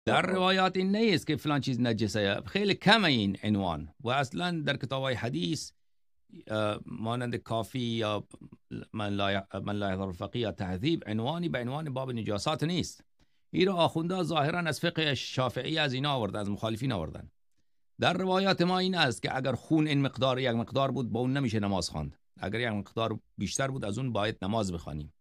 در روایات این نیست که فلان چیز نجسه، خیلی کم این عنوان و اصلا در کتاب‌های حدیث مانند کافی یا من لا یحضر الفقیه یا تهذیب عنوانی به عنوان باب نجاسات نیست. این را آخونده ظاهرا از فقه شافعی از اینا آورده، از مخالفین آوردن. در روایات ما این است که اگر خون این مقدار یک مقدار بود با اون نمیشه نماز خواند، اگر یک مقدار بیشتر بود از اون باید نماز بخوانیم.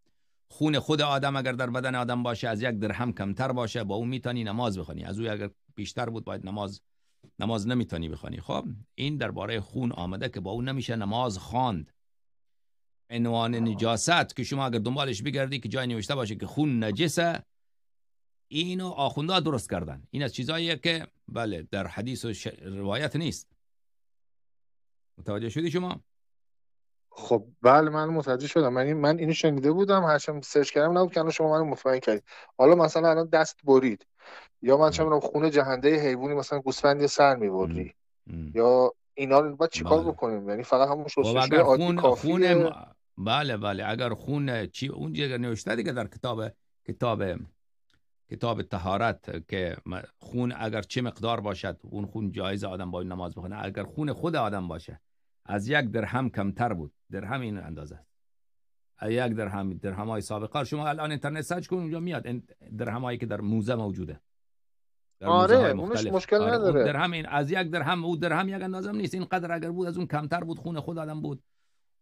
خون خود آدم اگر در بدن آدم باشه از 1 درهم کمتر باشه با اون میتونی نماز بخوانی، از اون اگر بیشتر بود باید نماز نمیتونی بخوانی. خب این درباره خون آمده که با اون نمیشه نماز خواند. عنوان نجاست که شما اگر دنبالش بگردی که جای نوشته باشه که خون نجسه، اینو آخونده درست کردن. این از چیزاییه که بله در حدیث و روایت نیست. متوجه شدی شما؟ خب بله من متوجه شدم. من اینو شنیده بودم، هرچند سرچ کردم نبود که الان شما منو مطمئن کردید. حالا مثلا الان دست برید یا من چه می‌دونم خون جهنده حیوانی مثلا گوسفند سر می‌بری یا اینا رو باید چیکار بکنیم؟ یعنی فقط همون شستشوی عادی کافیه؟ بله اگر خون چی اونجا اگر نوشته دیگه در کتاب طهارت که خون اگر چه مقدار باشد اون خون جایز آدم باید نماز بخونه. اگر خون خود آدم باشه از 1 درهم کمتر بود، درهم این اندازه است، 1 درهم‌های سابقه شما الان اینترنت سرچ کن اونجا میاد درهمایی که در موزه موجوده، در موزه های مختلف. مشکل نداره. درهم این از 1 درهم، اون درهم یک اندازه نیست، این قدر اگر بود از اون کمتر بود خون خود آدم بود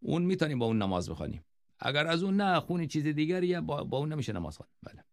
اون میتونیم با اون نماز بخونیم. اگر از اون نه خون چیز دیگریه با اون نمیشه نماز خوند. بله